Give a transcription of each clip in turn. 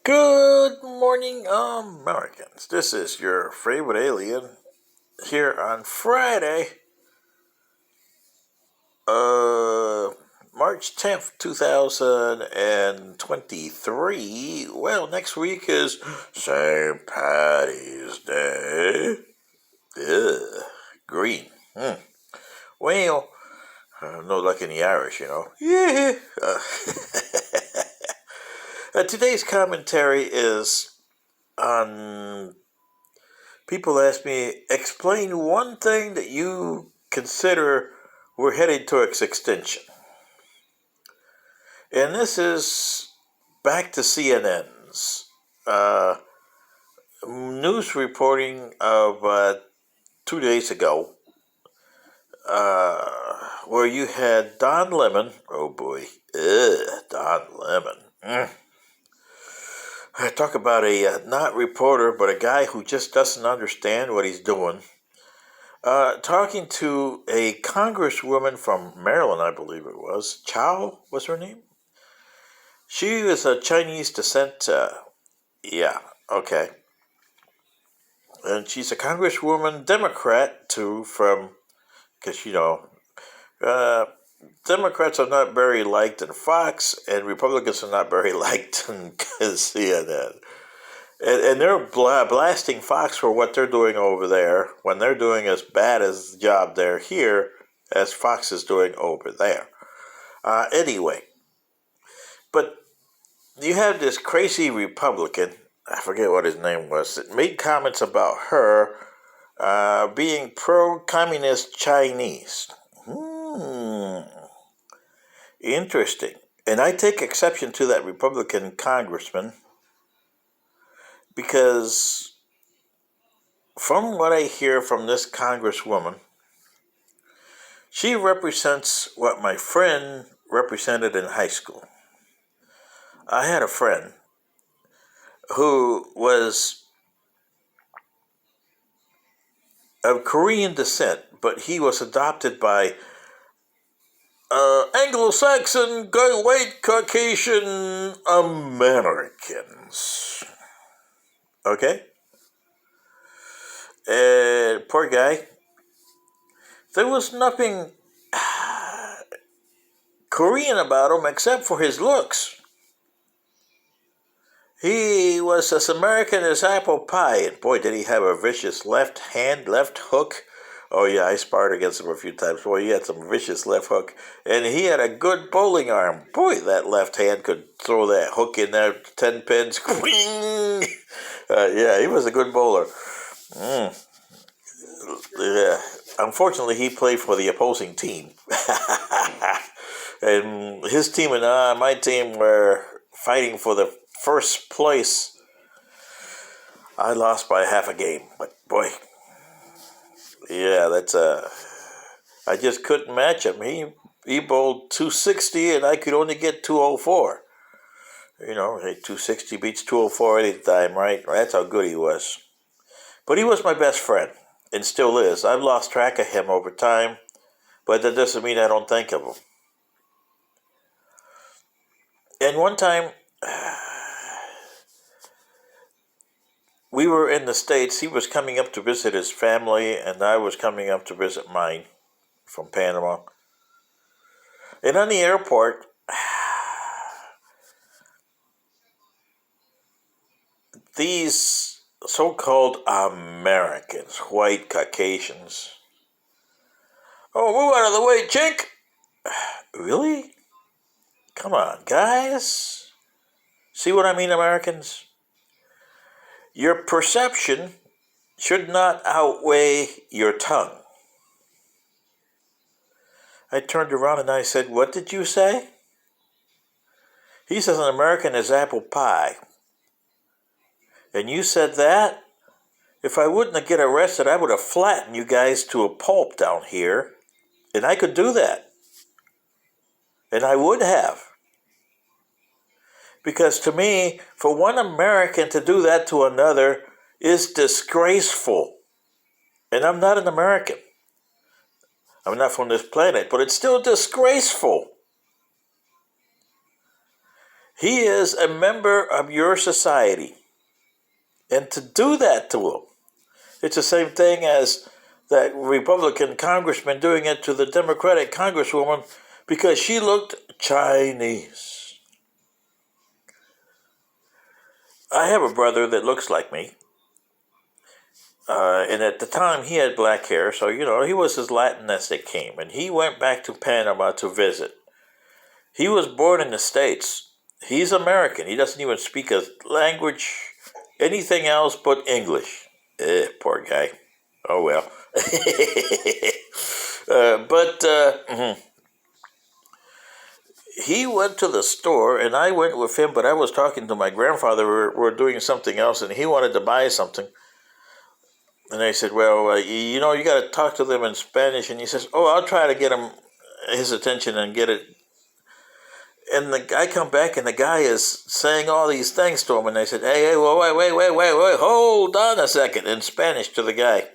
Good morning, Americans. This is your favorite alien here on Friday, March 10th, 2023. Well, next week is St. Patty's Day. Ugh, green. Well, no luck in the Irish, you know. Yeah. Today's commentary is on people ask me, explain one thing that you consider we're headed towards extinction. And this is back to CNN's news reporting of 2 days ago, where you had Don Lemon. Oh boy, Don Lemon. I talk about a not reporter, but a guy who just doesn't understand what he's doing. Talking to a congresswoman from Maryland, I believe it was. Chow was her name? She was a Chinese descent. Yeah, okay. And she's a congresswoman, Democrat, too, because, uh, Democrats are not very liked in Fox, and Republicans are not very liked in CNN. And they're blasting Fox for what they're doing over there when they're doing as bad as the job they're here as Fox is doing over there. Anyway, but you have this crazy Republican, I forget what his name was, that made comments about her being pro-communist Chinese. Interesting. And I take exception to that Republican congressman because from what I hear from this congresswoman, she represents what my friend represented in high school. I had a friend who was of Korean descent, but he was adopted by Anglo-Saxon, white, Caucasian Americans. Okay? And poor guy. There was nothing Korean about him except for his looks. He was as American as apple pie, and boy, did he have a vicious left hook. Oh yeah, I sparred against him a few times. Boy, he had some vicious left hook, and he had a good bowling arm. Boy, that left hand could throw that hook in there, 10 pins. Yeah, he was a good bowler. Yeah. Unfortunately, he played for the opposing team. And his team and my team were fighting for the first place. I lost by half a game, but boy, yeah, I just couldn't match him. He bowled 260 and I could only get 204. You know, 260 beats 204 any time, right? That's how good he was. But he was my best friend, and still is. I've lost track of him over time, but that doesn't mean I don't think of him. And one time, we were in the States. He was coming up to visit his family, and I was coming up to visit mine from Panama. And on the airport, these so-called Americans, white Caucasians. Oh, move out of the way, chink! Really? Come on, guys. See what I mean, Americans? Your perception should not outweigh your tongue. I turned around and I said, what did you say? He says an American is apple pie. And you said that? If I wouldn't get arrested, I would have flattened you guys to a pulp down here. And I could do that. And I would have. Because to me, for one American to do that to another is disgraceful. And I'm not an American. I'm not from this planet, but it's still disgraceful. He is a member of your society. And to do that to him, it's the same thing as that Republican congressman doing it to the Democratic congresswoman because she looked Chinese. I have a brother that looks like me. And at the time, he had black hair, so, he was as Latin as they came. And he went back to Panama to visit. He was born in the States. He's American. He doesn't even speak a language, anything else but English. Poor guy. Oh, well. He went to the store, and I went with him, but I was talking to my grandfather. We're doing something else, and he wanted to buy something. And I said, well, you got to talk to them in Spanish. And he says, oh, I'll try to get his attention and get it. And I come back, and the guy is saying all these things to him. And I said, hey, well, wait, hold on a second, in Spanish to the guy.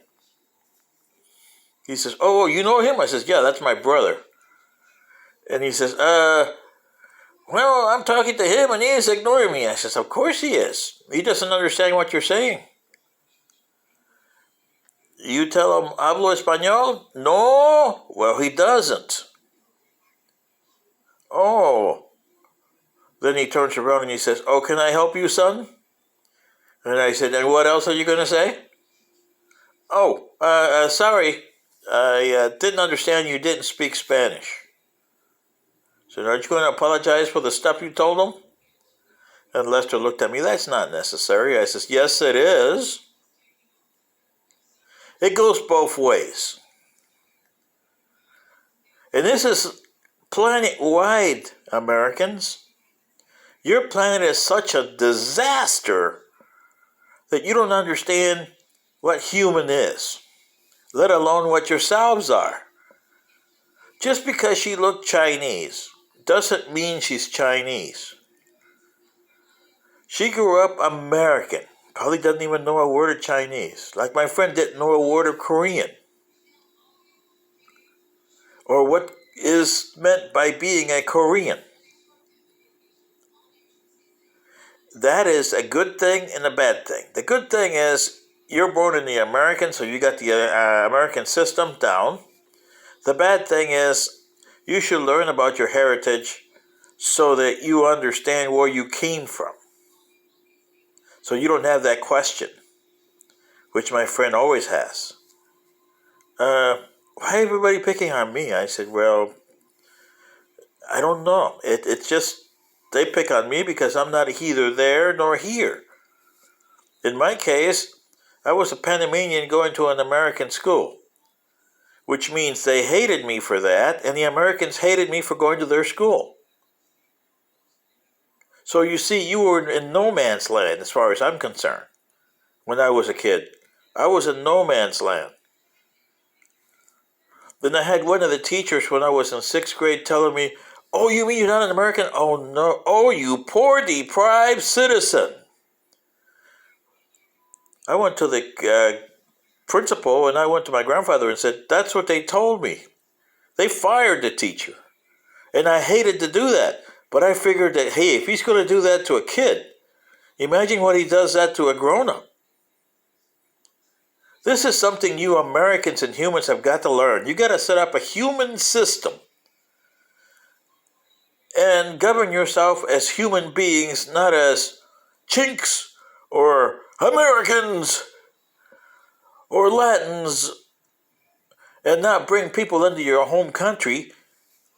He says, oh, you know him? I says, yeah, that's my brother. And he says, well, I'm talking to him, and he is ignoring me. I says, of course he is. He doesn't understand what you're saying. You tell him, hablo español? No. Well, he doesn't. Oh. Then he turns around and he says, oh, can I help you, son? And I said, and what else are you going to say? Oh, sorry. I didn't understand you didn't speak Spanish. So aren't you going to apologize for the stuff you told him? And Lester looked at me, that's not necessary. I says, yes, it is. It goes both ways. And this is planet-wide, Americans. Your planet is such a disaster that you don't understand what human is, let alone what yourselves are. Just because she looked Chinese doesn't mean she's Chinese. She grew up American, probably doesn't even know a word of Chinese, like my friend didn't know a word of Korean, or what is meant by being a Korean. That is a good thing and a bad thing. The good thing is you're born in the American, so you got the American system down. The bad thing is you should learn about your heritage so that you understand where you came from. So you don't have that question, which my friend always has. Why everybody picking on me? I said, well, I don't know. It's just they pick on me because I'm not either there nor here. In my case, I was a Panamanian going to an American school, which means they hated me for that, and the Americans hated me for going to their school. So you see, you were in no man's land as far as I'm concerned. When I was a kid, I was in no man's land. Then I had one of the teachers when I was in 6th grade telling me, oh, you mean you're not an American? Oh, no. Oh, you poor deprived citizen. I went to the principal and I went to my grandfather and said, that's what they told me. They fired the teacher. And I hated to do that. But I figured that, hey, if he's going to do that to a kid, imagine what he does that to a grown-up. This is something you Americans and humans have got to learn. You got to set up a human system and govern yourself as human beings, not as chinks or Americans or Latins, and not bring people into your home country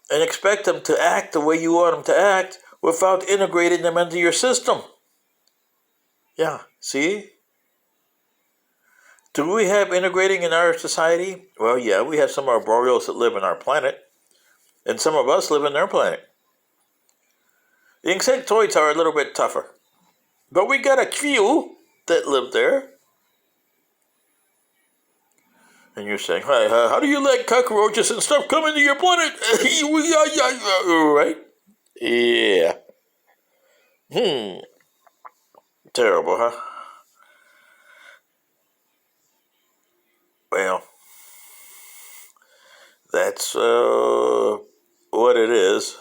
and expect them to act the way you want them to act without integrating them into your system. Yeah, see? Do we have integrating in our society? Well, yeah, we have some of our boreals that live on our planet, and some of us live on their planet. The insectoids are a little bit tougher, but we got a few that live there. And you're saying, hey, how do you let cockroaches and stuff come into your planet? Right? Yeah. Terrible, huh? Well, that's what it is.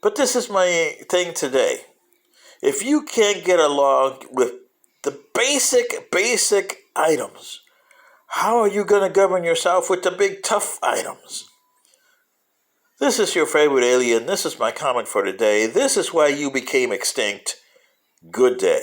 But this is my thing today. If you can't get along with the basic items, how are you going to govern yourself with the big tough items? This is your favorite alien. This is my comment for today. This is why you became extinct. Good day.